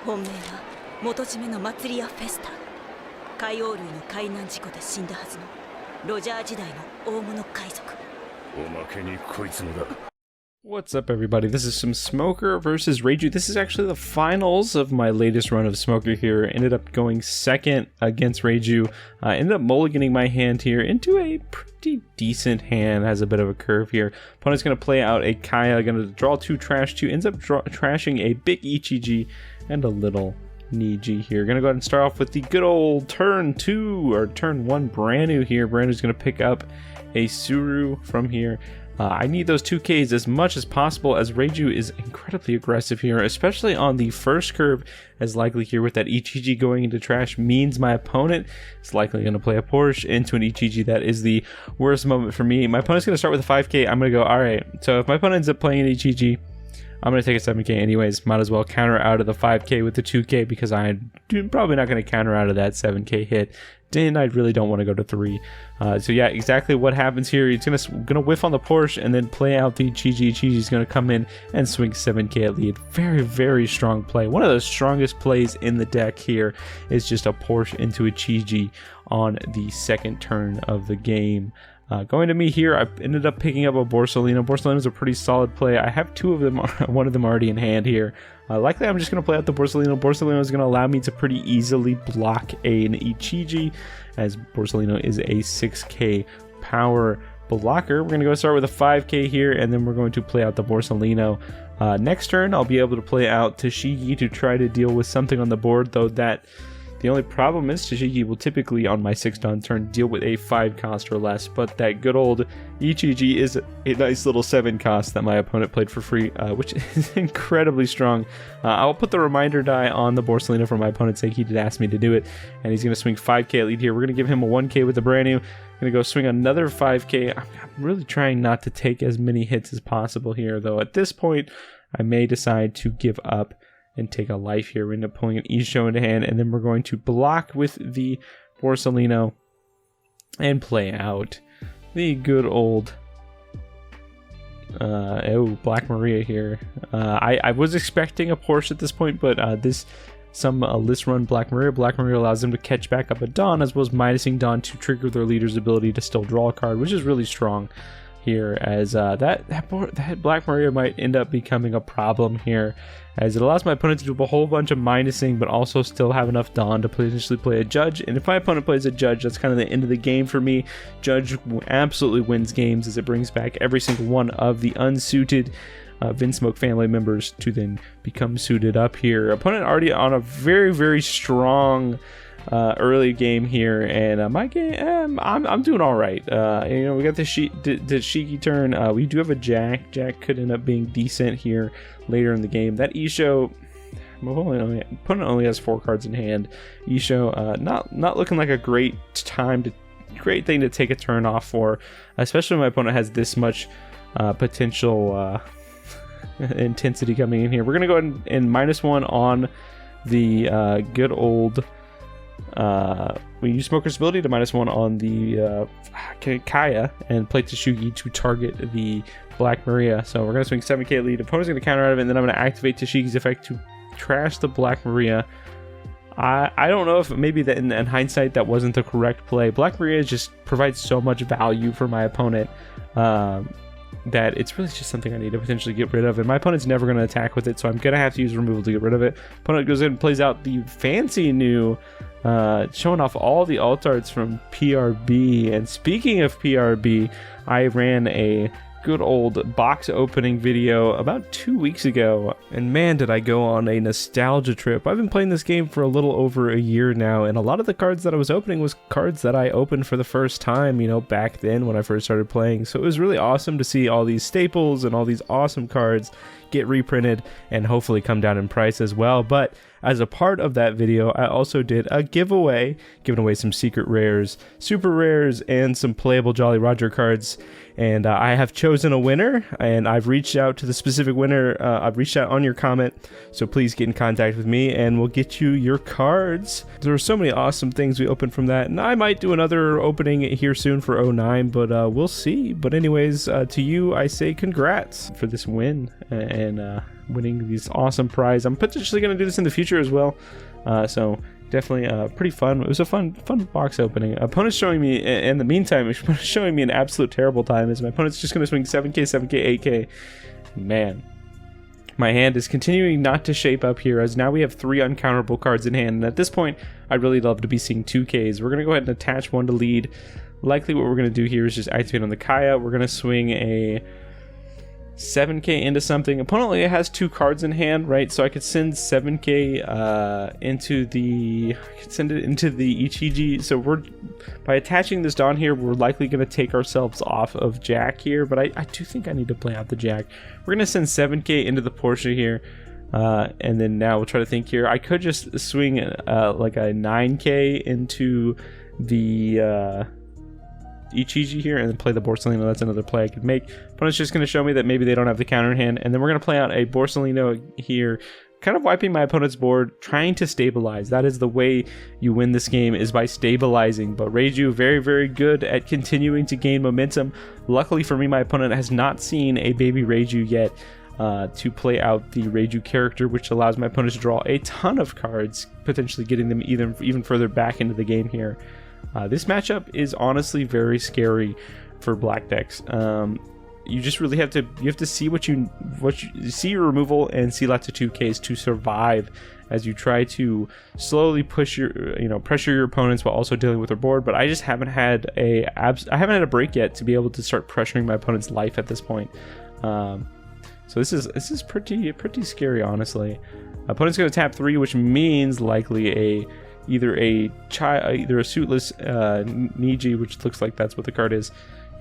本命は元締めの祭りやフェスタ。海王類の海難事故で死んだはずのロジャー時代の大物海賊。おまけにこいつもだ。 What's up, everybody? This is some Smoker versus Reiju. This is actually the finals of my latest run of Smoker here. Ended up going second against Reiju. Ended up mulliganing my hand here into a pretty decent hand. Has a bit of a curve here. Opponent's going to play out a Kaya. Going to draw 2, trash 2. Ends up trashing a big Ichiji and a little Niji here. Going to go ahead and start off with the good old turn 2 or turn 1 brand new here. Brand new's going to pick up a Suru from here. I need those 2Ks as much as possible, as Reiju is incredibly aggressive here, especially on the first curve, as likely here with that Ichiji going into trash means my opponent is likely going to play a Porsche into an Ichiji. That is the worst moment for me. My opponent's going to start with a 5K. I'm going to go, alright, so if my opponent ends up playing an Ichiji, I'm going to take a 7K anyways. Might as well counter out of the 5K with the 2K because I'm probably not going to counter out of that 7K hit. Then I really don't want to go to 3. So yeah, exactly what happens here. He's gonna whiff on the Porsche and then play out the Ichiji. Ichiji's gonna come in and swing 7K at lead. Very, very strong play. One of the strongest plays in the deck here is just a Porsche into Ichiji on the second turn of the game. Going to me here, I ended up picking up a Borsalino. Borsalino is a pretty solid play. I have 2 of them, one of them already in hand here. Likely I'm just going to play out the Borsalino. Borsalino is going to allow me to pretty easily block an Ichiji, as Borsalino is a 6K power blocker. We're going to go start with a 5K here, and then we're going to play out the Borsalino. Next turn, I'll be able to play out Tashigi to try to deal with something on the board, though the only problem is Tashigi will typically on my 6-dawn turn deal with a 5 cost or less, but that good old Ichiji is a nice little 7 cost that my opponent played for free, which is incredibly strong. I'll put the reminder die on the Borsalino for my opponent's sake. He did ask me to do it, and he's going to swing 5K at lead here. We're going to give him a 1K with the brand new. Going to go swing another 5K. I'm really trying not to take as many hits as possible here, though at this point I may decide to give up and take a life here. We end up pulling an Isho into hand, and then we're going to block with the Borsalino and play out the good old Black Maria here. I was expecting a Porsche at this point, but some list run Black Maria. Black Maria allows them to catch back up a Dawn, as well as minusing Dawn to trigger their leader's ability to still draw a card, which is really strong here, as that Black Maria might end up becoming a problem here, as it allows my opponent to do a whole bunch of minusing but also still have enough Dawn to potentially play a Judge. And if my opponent plays a Judge, that's kind of the end of the game for me. Judge absolutely wins games, as it brings back every single one of the unsuited Vinsmoke family members to then become suited up here. Opponent already on a very, very strong early game here, and my game, I'm doing all right. You know, we got the Shiki turn. We do have a Jack. Jack could end up being decent here later in the game. That Isho, opponent only has 4 cards in hand. Isho, not looking like a great thing to take a turn off for, especially when my opponent has this much potential intensity coming in here. We're gonna go ahead and -1 on the good old. We use Smoker's ability to -1 on the Kaya and play Tashigi to target the Black Maria. So we're going to swing 7K lead. Opponent's going to counter out of it, and then I'm going to activate Tashigi's effect to trash the Black Maria. I don't know if maybe that in hindsight that wasn't the correct play. Black Maria just provides so much value for my opponent that it's really just something I need to potentially get rid of, and my opponent's never going to attack with it, so I'm going to have to use removal to get rid of it. Opponent goes in and plays out the fancy new, showing off all the alt arts from PRB. And speaking of PRB, I ran a good old box opening video about 2 weeks ago, and man, did I go on a nostalgia trip. I've been playing this game for a little over a year now, and a lot of the cards that I was opening was cards that I opened for the first time, you know, back then when I first started playing. So it was really awesome to see all these staples and all these awesome cards get reprinted and hopefully come down in price as well. But as a part of that video, I also did a giveaway, giving away some secret rares, super rares, and some playable Jolly Roger cards. And I have chosen a winner, and I've reached out to the specific winner. I've reached out on your comment, so please get in contact with me and we'll get you your cards. There are so many awesome things we opened from that, and I might do another opening here soon for 09, but we'll see. But anyways, to you, I say congrats for this win, and winning this awesome prize. I'm potentially going to do this in the future as well. So definitely pretty fun. It was a fun box opening. Opponent's showing me, in the meantime, showing me an absolute terrible time as my opponent's just going to swing 7k, 7k, 8k. Man, my hand is continuing not to shape up here, as now we have 3 uncounterable cards in hand, and at this point I'd really love to be seeing 2Ks. We're going to go ahead and attach one to lead. Likely what we're going to do here is just activate on the Kaya. We're going to swing a 7k into something. Opponent only has 2 cards in hand, right? So I could send 7k into the Ichiji. So by attaching this Dawn here, we're likely going to take ourselves off of Jack here, but I do think I need to play out the Jack. We're going to send 7k into the Porsche here, and then now we'll try to think here. I could just swing like a 9k into the Ichiji here and then play the Borsalino. That's another play I could make. Opponent's just going to show me that maybe they don't have the counter in hand, and then we're going to play out a Borsalino here, kind of wiping my opponent's board, trying to stabilize. That is the way you win this game, is by stabilizing. But Reiju, very, very good at continuing to gain momentum. Luckily for me, my opponent has not seen a baby Reiju yet to play out the Reiju character, which allows my opponent to draw a ton of cards, potentially getting them even further back into the game here. This matchup is honestly very scary for black decks. You just really have to see what you see your removal and see lots of 2Ks to survive as you try to slowly push pressure your opponents while also dealing with their board. But I just haven't had a break yet to be able to start pressuring my opponent's life at this point. So this is pretty scary, honestly. Opponent's going to tap 3, which means likely either a suitless Niji, which looks like that's what the card is.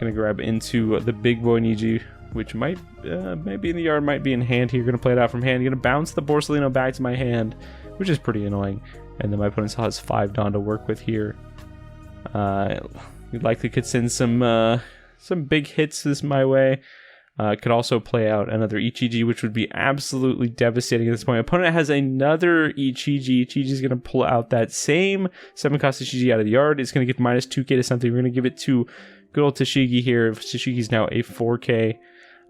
Gonna grab into the big boy Niji, which might be in the yard, might be in hand here. Gonna play it out from hand. Gonna bounce the Borsalino back to my hand, which is pretty annoying. And then my opponent still has 5 Dawn to work with here. We likely could send some big hits this my way. Could also play out another Ichiji, which would be absolutely devastating at this point. Opponent has another Ichiji. Ichiji's going to pull out that same 7-cost Ichiji out of the yard. It's going to get minus 2k to something. We're going to give it to good old Tashigi here. Tashigi's now a 4k.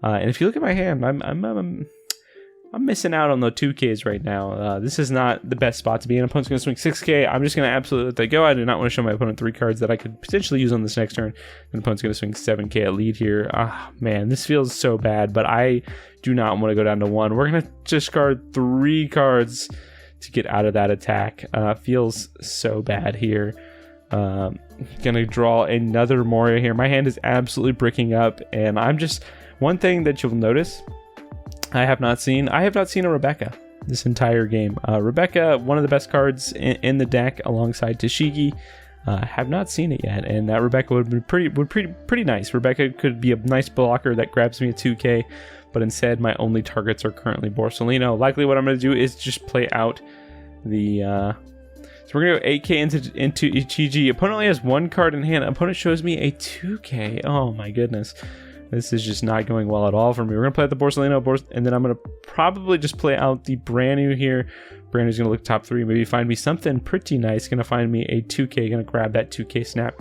And if you look at my hand, I'm missing out on the 2Ks right now. This is not the best spot to be in. Opponent's going to swing 6k. I'm just going to absolutely let that go. I do not want to show my opponent 3 cards that I could potentially use on this next turn. And opponent's going to swing 7k at lead here. Ah, man, this feels so bad, but I do not want to go down to 1. We're going to discard 3 cards to get out of that attack. Feels so bad here. Gonna draw another Moria here. My hand is absolutely bricking up, and I'm just... One thing that you'll notice... I have not seen a Rebecca this entire game. Rebecca, one of the best cards in the deck alongside Tashigi. Have not seen it yet, and that Rebecca would be pretty nice. Rebecca could be a nice blocker that grabs me a 2k, but instead my only targets are currently Borsalino. Likely what I'm going to do is just play out the... So we're going to go 8k into Ichiji. Opponent only has 1 card in hand. Opponent shows me a 2k. Oh my goodness. This is just not going well at all for me. We're going to play out the Borsalino, and then I'm going to probably just play out the brand new here. Brand new's going to look top 3, maybe find me something pretty nice. Going to find me a 2k, going to grab that 2k snap.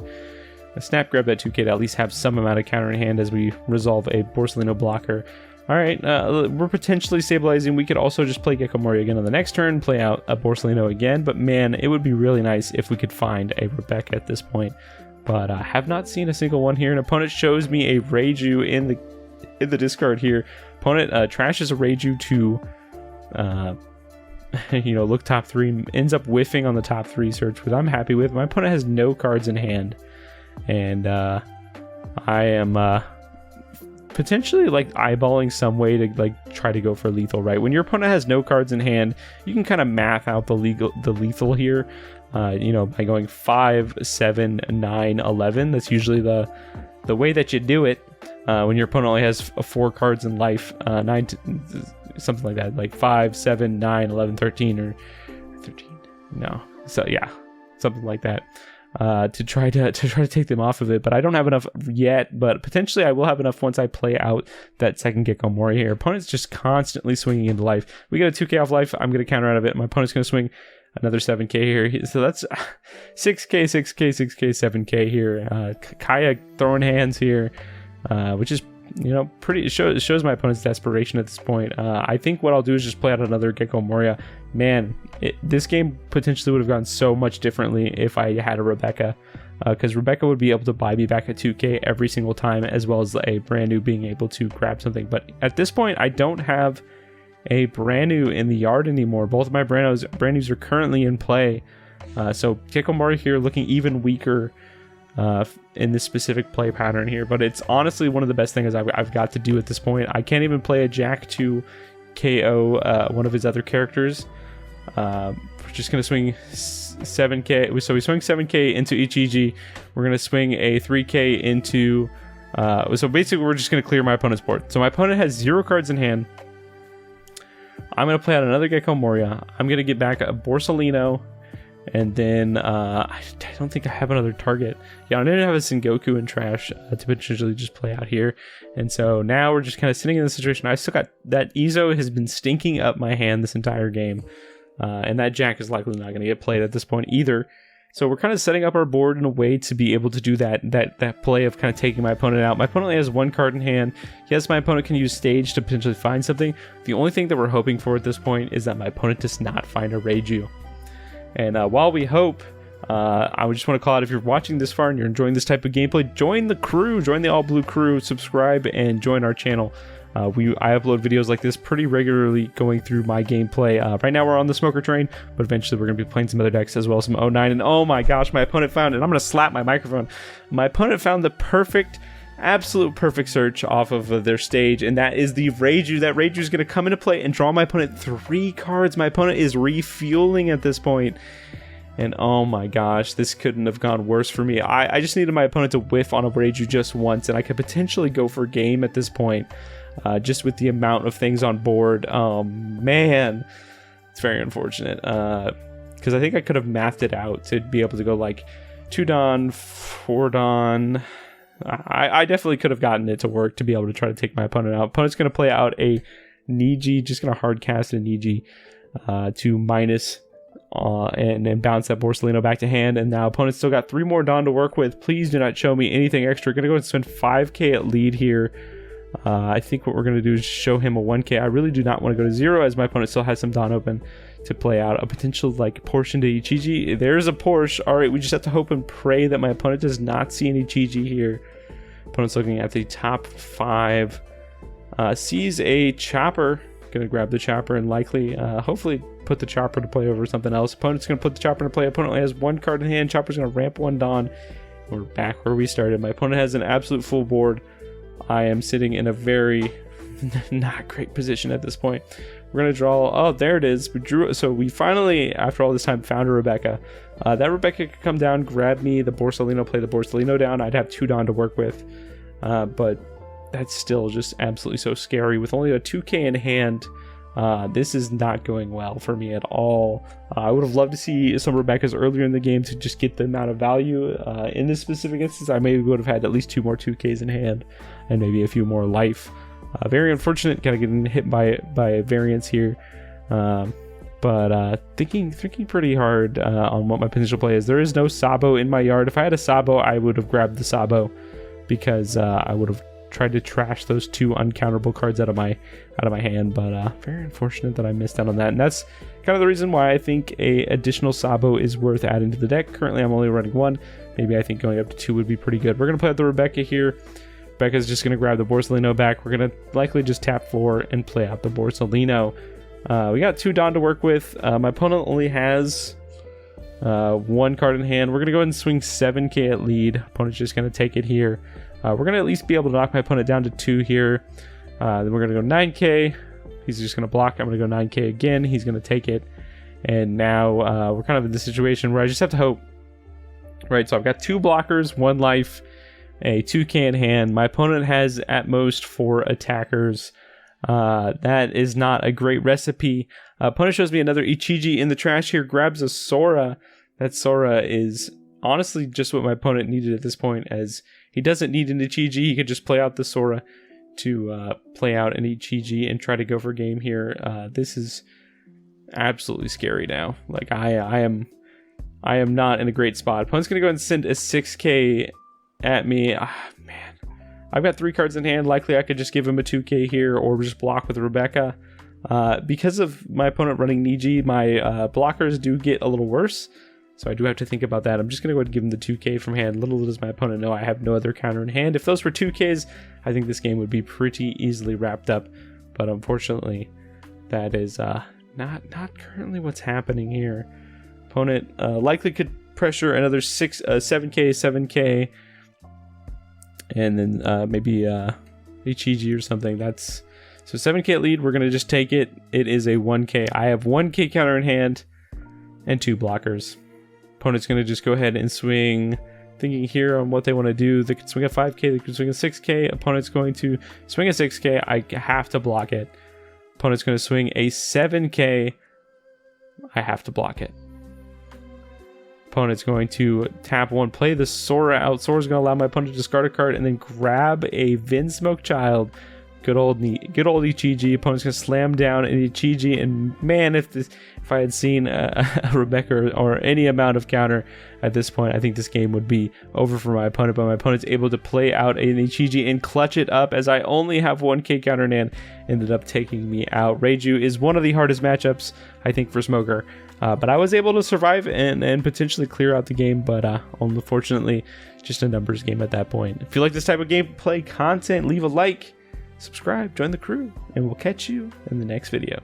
Grab that 2k to at least have some amount of counter in hand as we resolve a Borsalino blocker. All right, we're potentially stabilizing. We could also just play Gecko Moria again on the next turn, play out a Borsalino again, but man, it would be really nice if we could find a Rebecca at this point. But I have not seen a single one here. An opponent shows me a Reiju in the discard here. Opponent trashes a Reiju to, look top 3. Ends up whiffing on the top 3 search, which I'm happy with. My opponent has no cards in hand, and I am potentially like eyeballing some way to like try to go for lethal. Right, when your opponent has no cards in hand, you can kind of math out the lethal here. By going 5, 7, 9, 11. That's usually the way that you do it. When your opponent only has 4 cards in life, 9, something like that, like 5, 7, 9, 11, 13, or 13. No, so yeah, something like that. To try to take them off of it, but I don't have enough yet. But potentially, I will have enough once I play out that second Gecko Moria here. Opponent's just constantly swinging into life. We get a 2k off life. I'm going to counter out of it. My opponent's going to swing another 7k here, so that's 6k, 6k, 6k, 7k here. Kaya throwing hands here, which is you know, it shows my opponent's desperation at this point. I think what I'll do is just play out another Gecko Moria. Man, this game potentially would have gone so much differently if I had a Rebecca, because Rebecca would be able to buy me back a 2k every single time, as well as a brand new being able to grab something. But at this point, I don't have a brand new in the yard anymore. Both of my brand news are currently in play. So Gecko Moria here looking even weaker in this specific play pattern here, but it's honestly one of the best things I've got to do at this point. I can't even play a Jack to KO one of his other characters. We're just gonna swing 7k. So we swing 7k into Ichiji. We're gonna swing a 3k into. So basically, we're just gonna clear my opponent's board. So my opponent has 0 cards in hand. I'm gonna play out another Gecko Moria. I'm gonna get back a Borsalino. And then I don't think I have another target. Yeah, I didn't have a Sengoku in trash to potentially just play out here. And so now we're just kind of sitting in this situation. I still got that Izo has been stinking up my hand this entire game. And that Jack is likely not going to get played at this point either. So we're kind of setting up our board in a way to be able to do that play of kind of taking my opponent out. My opponent only has 1 card in hand. Yes, my opponent can use stage to potentially find something. The only thing that we're hoping for at this point is that my opponent does not find a Reiju. And while we hope, I would just want to call out, if you're watching this far and you're enjoying this type of gameplay, join the crew, join the All Blue crew, subscribe, and join our channel. I upload videos like this pretty regularly going through my gameplay. Right now we're on the Smoker train, but eventually we're going to be playing some other decks as well, some 09. And oh my gosh, my opponent found it. I'm going to slap my microphone. My opponent found the absolute perfect search off of their stage, and that is the Reiju. That Reiju is going to come into play and draw my opponent 3 cards. My opponent is refueling at this point, and oh my gosh, this couldn't have gone worse for me. I just needed my opponent to whiff on a Reiju just once, and I could potentially go for game at this point, just with the amount of things on board. Man, it's very unfortunate, because I think I could have mathed it out to be able to go like 2 Dawn, 4 Dawn. I definitely could have gotten it to work to be able to try to take my opponent out. Opponent's going to play out a Niji, just going to hard cast a Niji to minus and bounce that Borsalino back to hand. And now opponent's still got 3 more Dawn to work with. Please do not show me anything extra. Going to go and spend 5k at lead here. I think what we're going to do is show him a 1k. I really do not want to go to 0, as my opponent still has some Dawn open to play out a potential like Porsche to Ichiji. There's a Porsche. All right, we just have to hope and pray that my opponent does not see an Ichiji here. Opponent's looking at the top 5. Sees a Chopper. Gonna grab the Chopper and likely, hopefully, put the Chopper to play over something else. Opponent's gonna put the Chopper to play. Opponent only has 1 card in hand. Chopper's gonna ramp 1 Dawn. We're back where we started. My opponent has an absolute full board. I am sitting in a very not great position at this point. We're gonna draw. Oh, there it is. We drew. So we finally, after all this time, found a Rebecca. That Rebecca could come down, grab me the Borsalino, play the Borsalino down. I'd have 2 Dawn to work with, but that's still just absolutely so scary. With only a 2k in hand, this is not going well for me at all. I would have loved to see some Rebeccas earlier in the game to just get the amount of value. In this specific instance, I maybe would have had at least 2 more 2ks in hand and maybe a few more life. Very unfortunate, kind of getting hit by a variance here. But thinking pretty hard on what my potential play is. There is no Sabo in my yard. If I had a Sabo, I would have grabbed the Sabo, because I would have tried to trash those 2 uncounterable cards out of my hand. But very unfortunate that I missed out on that. And that's kind of the reason why I think a additional Sabo is worth adding to the deck. Currently, I'm only running 1. Maybe I think going up to 2 would be pretty good. We're gonna play out the Rebecca here. Rebecca's just going to grab the Borsalino back. We're going to likely just tap 4 and play out the Borsalino. We got 2 Dawn to work with. My opponent only has 1 card in hand. We're going to go ahead and swing 7k at lead. Opponent's just going to take it here. We're going to at least be able to knock my opponent down to 2 here. Then we're going to go 9k. He's just going to block. I'm going to go 9k again. He's going to take it. And now we're kind of in the situation where I just have to hope. Right, so I've got 2 blockers, 1 life, a 2k in hand. My opponent has at most 4 attackers. That is not a great recipe. Opponent shows me another Ichiji in the trash here, grabs a Sora. That Sora is honestly just what my opponent needed at this point, as he doesn't need an Ichiji. He could just play out the Sora to play out an Ichiji and try to go for game here. This is absolutely scary now. Like I am not in a great spot. Opponent's gonna go ahead and send a 6k at me. Man, I've got 3 cards in hand. Likely I could just give him a 2k here or just block with Rebecca. Because of my opponent running Niji, my blockers do get a little worse. So I do have to think about that. I'm just going to go ahead and give him the 2k from hand. Little does my opponent know I have no other counter in hand. If those were 2ks, I think this game would be pretty easily wrapped up. But unfortunately, that is not currently what's happening here. Opponent likely could pressure another 7k, 7k, and then maybe Ichiji or something. That's so 7k lead. We're gonna just take it. It is a 1k. I have 1k counter in hand and 2 blockers. Opponent's gonna just go ahead and swing. Thinking here on what they want to do. They could swing a 5k. They could swing a 6k. Opponent's going to swing a 6k. I have to block it. Opponent's going to swing a 7k. I have to block it. Opponent's going to tap 1, play the Sora out. Sora's going to allow my opponent to discard a card and then grab a Vinsmoke Child. Good old Ichiji. Opponent's going to slam down an Ichiji, and man, if I had seen a Rebecca or any amount of counter at this point, I think this game would be over for my opponent. But my opponent's able to play out an Ichiji and clutch it up, as I only have 1k counter in hand, ended up taking me out. Reiju is one of the hardest matchups, I think, for Smoker. But I was able to survive and potentially clear out the game, but unfortunately, just a numbers game at that point. If you like this type of gameplay content, leave a like, subscribe, join the crew, and we'll catch you in the next video.